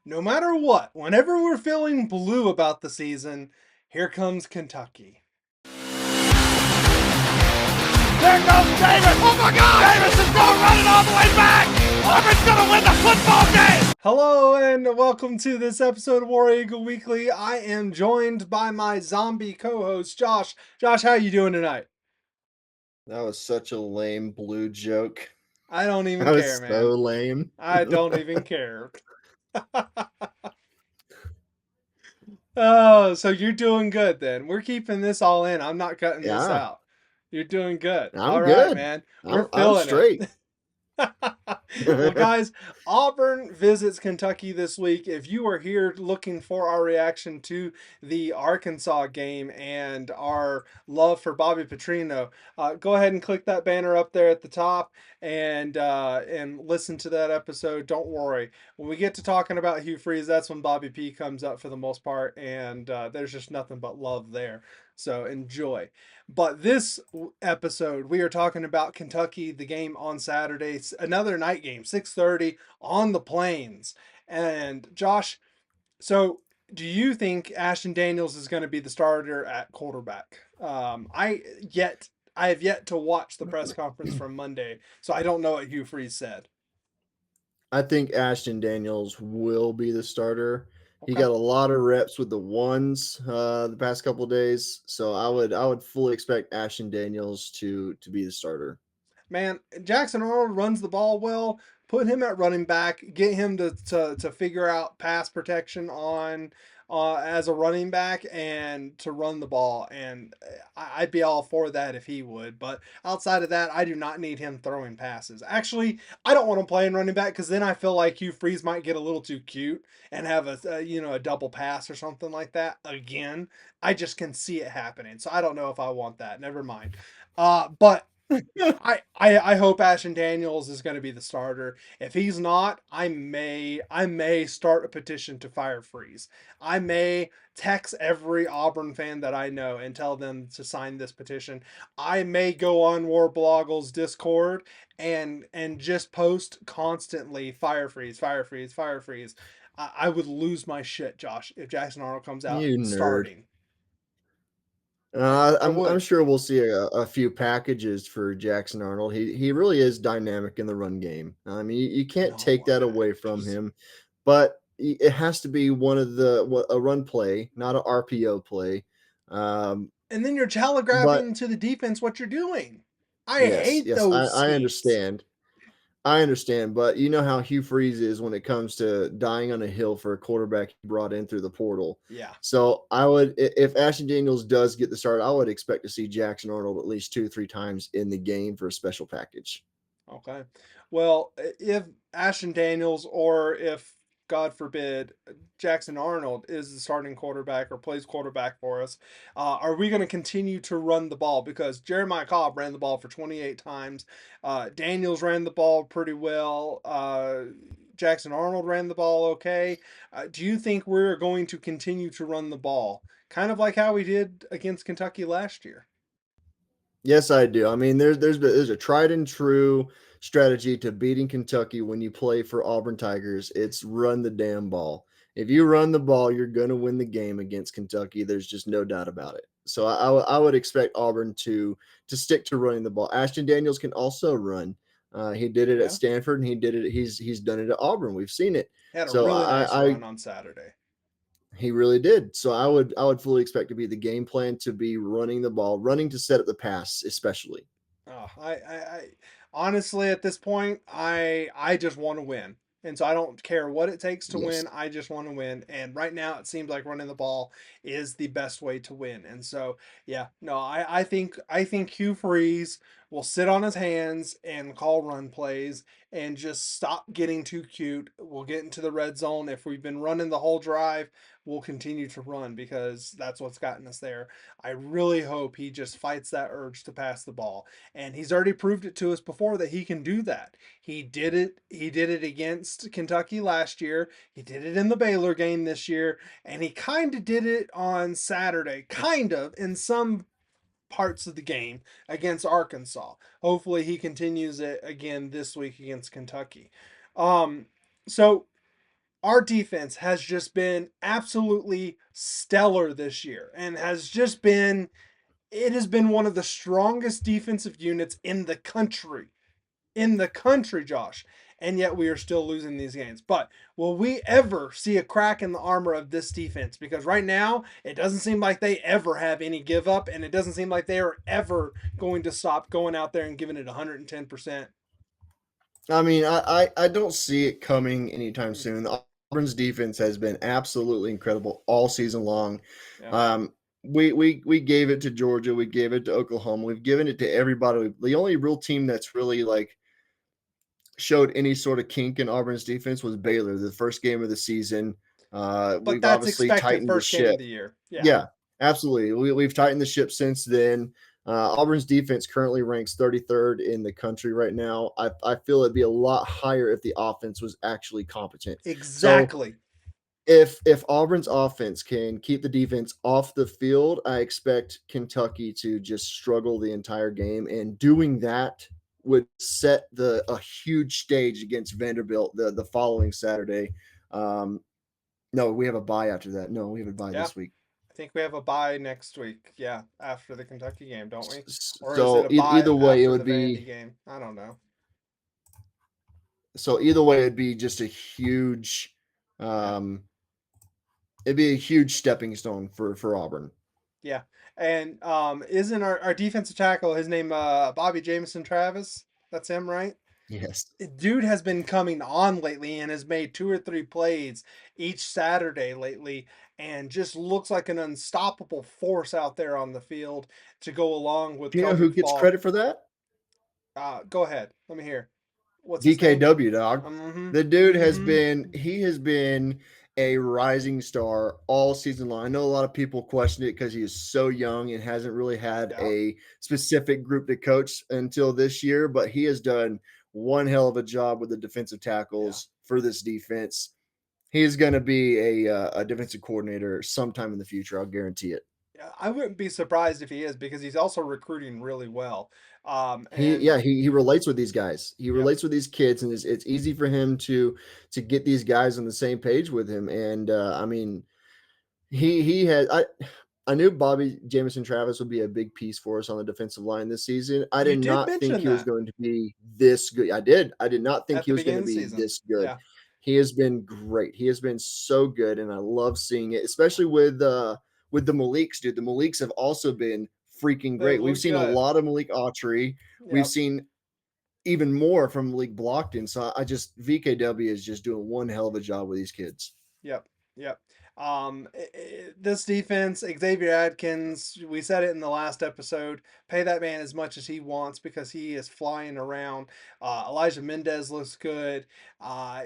No matter what, whenever we're feeling blue about the season, here comes Kentucky. There goes Davis. Oh my God! Davis is going running all the way back. Auburn's going to win the football game. Hello and welcome to this episode of War Eagle Weekly. I am joined by my zombie co-host Josh. Josh, how you doing tonight? That was such a lame blue joke. I don't even That care, was so man. lame. I don't even care. Oh, so you're doing good then. We're keeping this all in. I'm not cutting this Yeah, out. You're doing good. All I'm right, good. man. We're I'm feeling it. straight. Well, guys, Auburn visits Kentucky this week. If you are here looking for our reaction to the Arkansas game and our love for Bobby Petrino, go ahead and click that banner up there at the top and listen to that episode. Don't worry. When we get to talking about Hugh Freeze, that's when Bobby P comes up for the most part, and there's just nothing but love there. So enjoy. But this episode, we are talking about Kentucky, the game on Saturday, another night game, 6:30 on the Plains. And Josh, so do you think Ashton Daniels is going to be the starter at quarterback? I have yet to watch the press conference from Monday, so I don't know what Hugh Freeze said. I think Ashton Daniels will be the starter. He Okay. got a lot of reps with the ones the past couple of days, so I would fully expect Ashton Daniels to be the starter. Man, Jackson Arnold runs the ball well. Put him at running back. Get him to figure out pass protection on as a running back and to run the ball. And I'd be all for that if he would. But outside of that, I do not need him throwing passes. Actually, I don't want him playing running back because then I feel like Hugh Freeze might get a little too cute and have a double pass or something like that again. I just can see it happening. So I don't know if I want that. Never mind. But I hope Ashton Daniels is going to be the starter. If he's not, I may start a petition to fire Freeze. I may text every Auburn fan that I know and tell them to sign this petition. I may go on Warbloggle's Discord and just post constantly fire Freeze, fire Freeze, fire Freeze. I would lose my shit, Josh, if Jackson Arnold comes out You nerd. starting. I I'm would. sure we'll see a few packages for Jackson Arnold. He really is dynamic in the run game. I mean, you can't take No, that away from him, but it has to be one of a run play, not an RPO play. Um, and then you're but telegraphing to the defense what you're doing. I yes, hate yes, those I schemes. understand. I understand, but you know how Hugh Freeze is when it comes to dying on a hill for a quarterback he brought in through the portal. Yeah. So if Ashton Daniels does get the start, I would expect to see Jackson Arnold at least 2 or 3 times in the game for a special package. Okay. Well, if Ashton Daniels or if God forbid Jackson Arnold is the starting quarterback or plays quarterback for us, are we going to continue to run the ball? Because Jeremiah Cobb ran the ball for 28 times. Daniels ran the ball pretty well. Jackson Arnold ran the ball okay. Do you think we're going to continue to run the ball? Kind of like how we did against Kentucky last year. Yes, I do. I mean, there's a tried and true strategy to beating Kentucky when you play for Auburn Tigers. It's run the damn ball. If you run the ball, you're going to win the game against Kentucky. There's just no doubt about it. So I would expect Auburn to stick to running the ball. Ashton Daniels can also run. He did it at Yeah. Stanford, and he did it. He's done it at Auburn. We've seen it. He had a So really nice I run on Saturday. he really did. So I would fully expect to be the game plan to be running the ball, running to set up the pass, especially. Oh, I honestly at this point, I just want to win. And so I don't care what it takes to Yes. win. I just want to win. And right now it seems like running the ball is the best way to win. And so yeah, no, I think Hugh Freeze will sit on his hands and call run plays and just stop getting too cute. We'll get into the red zone. If we've been running the whole drive, we'll continue to run because that's what's gotten us there. I really hope he just fights that urge to pass the ball, and he's already proved it to us before that he can do that. He did it against Kentucky last year. He did it in the Baylor game this year, and he kind of did it on Saturday, kind of in some parts of the game against Arkansas. Hopefully he continues it again this week against Kentucky. Um so our defense has just been absolutely stellar this year and has just been it has been one of the strongest defensive units in the country. In the country, Josh. And yet we are still losing these games. But will we ever see a crack in the armor of this defense? Because right now, it doesn't seem like they ever have any give up, and it doesn't seem like they are ever going to stop going out there and giving it 110%. I mean, I don't see it coming anytime soon. Auburn's defense has been absolutely incredible all season long. Yeah. We gave it to Georgia, we gave it to Oklahoma, we've given it to everybody. The only real team that's really like showed any sort of kink in Auburn's defense was Baylor, the first game of the season. But We've that's obviously expected tightened the first game of ship. the year. Yeah. Yeah, absolutely. We've tightened the ship since then. Auburn's defense currently ranks 33rd in the country right now. I feel it'd be a lot higher if the offense was actually competent. So Exactly. if Auburn's offense can keep the defense off the field, I expect Kentucky to just struggle the entire game. And doing that would set a huge stage against Vanderbilt the following Saturday. No, we have a bye after that. No, we have a bye Yeah. this week. I think we have a bye next week. Yeah, after the Kentucky game, don't we? Or is it So a bye either way, it after would the Vandy be game? I don't know. so either way it'd be just a huge, Yeah. um, it'd be a huge stepping stone for Auburn. Yeah. And isn't our defensive tackle his name Bobby Jameson Travis? That's him, right? Yes. Dude has been coming on lately and has made 2 or 3 plays each Saturday lately and just looks like an unstoppable force out there on the field to go along with Do you know who coverage gets ball. credit for that? Go ahead. Let me hear. What's his name? DKW, dog. Mm-hmm. The dude Mm-hmm. he has been a rising star all season long. I know a lot of people question it because he is so young and hasn't really had Yeah. a specific group to coach until this year, but he has done one hell of a job with the defensive Yeah. tackles for this defense. He's going to be a defensive coordinator sometime in the future. I'll guarantee it. Yeah. I wouldn't be surprised if he is because he's also recruiting really well. He And yeah, he relates with these guys. He yep. relates with these kids, and it's easy for him to get these guys on the same page with him. And I mean, he had I knew Bobby Jamison Travis would be a big piece for us on the defensive line this season. I You did did not think mention he was that going to be this good. I did. I did not think at he the was going beginning to of the be season. this good. Yeah. He has been great. He has been so good, and I love seeing it, especially with the Maliks, dude. The Maliks have also been freaking They've great. We've looked seen a good. lot of Malik Autry. We've Yep. seen even more from Malik Blockton. So I just VKW is just doing one hell of a job with these kids. Yep. Yep. This defense, Xavier Adkins, we said it in the last episode. Pay that man as much as he wants because he is flying around. Elijah Mendez looks good. Uh,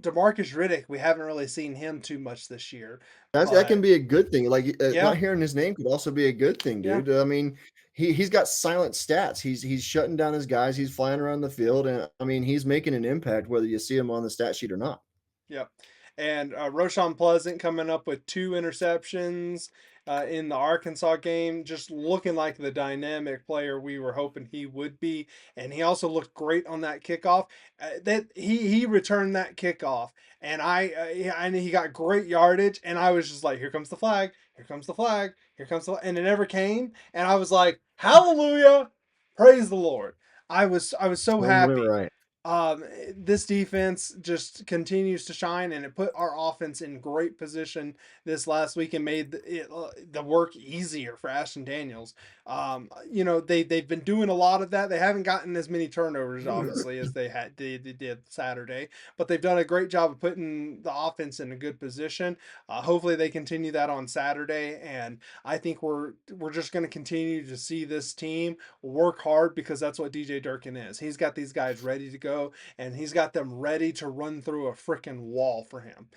Demarcus Riddick, we haven't really seen him too much this year, That can but be a good thing. Like not yeah, hearing his name could also be a good thing, yeah. dude. I mean, he's got silent stats. He's shutting down his guys. He's flying around the field, and I mean, he's making an impact whether you see him on the stat sheet or not. Yep. And Roshan Pleasant coming up with 2 interceptions in the Arkansas game, just looking like the dynamic player we were hoping he would be. And he also looked great on that kickoff. That he returned that kickoff, and and he got great yardage. And I was just like, here comes the flag, here comes the flag, here comes the, and it never came. And I was like, hallelujah, praise the Lord. I was so Amen, happy. right. This defense just continues to shine, and it put our offense in great position this last week and made the work easier for Ashton Daniels. They've been doing a lot of that. They haven't gotten as many turnovers, obviously, as they did Saturday, but they've done a great job of putting the offense in a good position. Hopefully, they continue that on Saturday, and I think we're just going to continue to see this team work hard because that's what DJ Durkin is. He's got these guys ready to go, and he's got them ready to run through a freaking wall for him.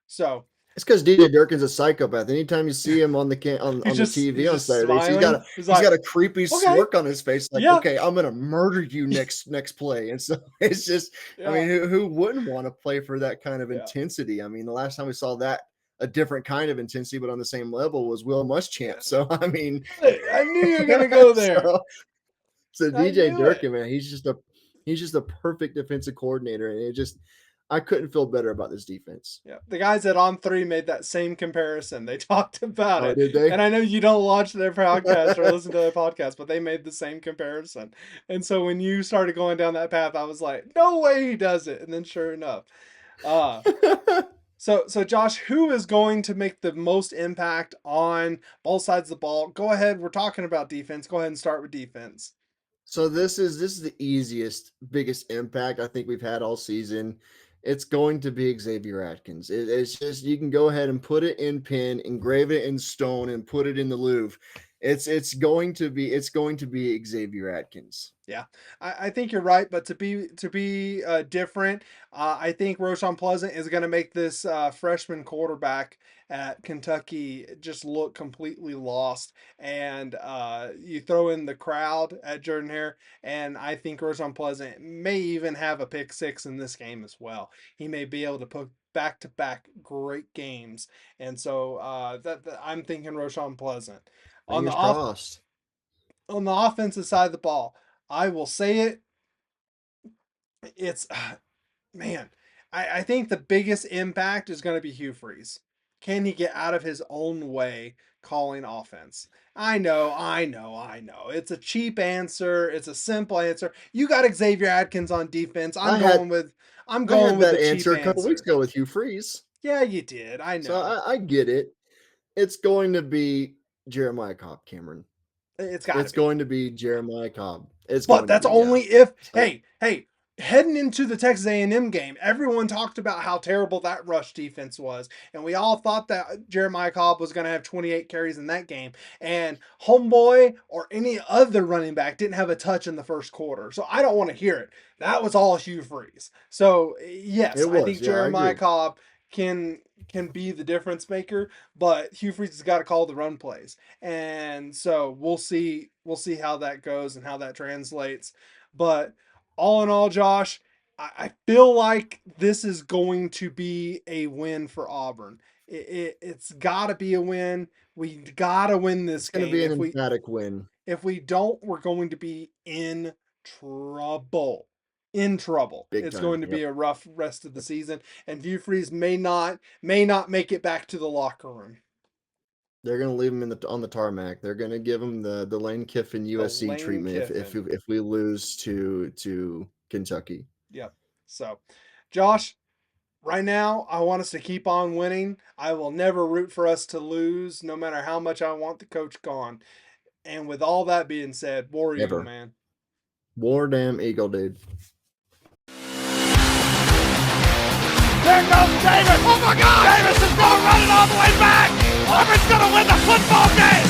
So It's because DJ Durkin's a psychopath. Anytime you see him on he's the just TV he's on just Saturdays, smiling. He's he's like, got a creepy okay, smirk on his face, like, yeah, okay, I'm gonna murder you next play. And so it's just, I yeah, mean, who wouldn't want to play for that kind of yeah. intensity? I mean, the last time we saw that a different kind of intensity, but on the same level was Will Muschamp. So I mean, I knew you were gonna go there. so I DJ knew it. Durkin, man, he's just a perfect defensive coordinator, and it just I couldn't feel better about this defense. Yeah, the guys at On Three made that same comparison. They talked about Oh, it, did they? and I know you don't watch their podcast or listen to their podcast, but they made the same comparison. And so when you started going down that path, I was like, "No way he does it!" And then sure enough, uh, so Josh, who is going to make the most impact on both sides of the ball? Go ahead. We're talking about defense. Go ahead and start with defense. So this is the easiest, biggest impact I think we've had all season. It's going to be Xavier Atkins. It's just you can go ahead and put it in pen, engrave it in stone, and put it in the Louvre. It's going to be Xavier Atkins. Yeah, I think you're right, but to be different, I think Roshan Pleasant is going to make this freshman quarterback at Kentucky just look completely lost. And you throw in the crowd at Jordan Hare, and I think Roshan Pleasant may even have a pick six in this game as well. He may be able to put back-to-back great games, and so that I'm thinking Roshan Pleasant on the Fingers off crossed. on the offensive side of the ball. I will say it. It's man. I think the biggest impact is going to be Hugh Freeze. Can he get out of his own way calling offense? I know. It's a cheap answer. It's a simple answer. You got Xavier Atkins on defense. I had I'm I going had with that the cheap answer a couple weeks answer. ago with Hugh Freeze. Yeah, you did. I So know. I get it. It's going to be Jeremiah Cobb, Cameron. It's got to It's be. going to be Jeremiah Cobb. It's But going to that's be, yeah. only if So hey, heading into the Texas A&M game, everyone talked about how terrible that rush defense was, and we all thought that Jeremiah Cobb was going to have 28 carries in that game, and homeboy or any other running back didn't have a touch in the first quarter. So I don't want to hear it. That was all Hugh Freeze. So yes, it I was. think Yeah, I Jeremiah agree. Cobb can be the difference maker, but Hugh Freeze has got to call the run plays. And so we'll see how that goes and how that translates. But all in all, Josh, I feel like this is going to be a win for Auburn. It's got to be a win. We got to win this It's going to game. be an If we emphatic win. if we don't, we're going to be in trouble. In trouble. Big It's time. going to Yep. be a rough rest of the season, and View Freeze may not make it back to the locker room. They're going to leave him on the tarmac. They're going to give him the Lane Kiffin The USC Lane treatment Kiffin. if we lose to Kentucky. Yep. So, Josh, right now, I want us to keep on winning. I will never root for us to lose, no matter how much I want the coach gone. And with all that being said, War Eagle, Never. man. War damn Eagle, dude. There goes Davis. Oh my God! Davis is going running all the way back. Auburn's going to win the football game.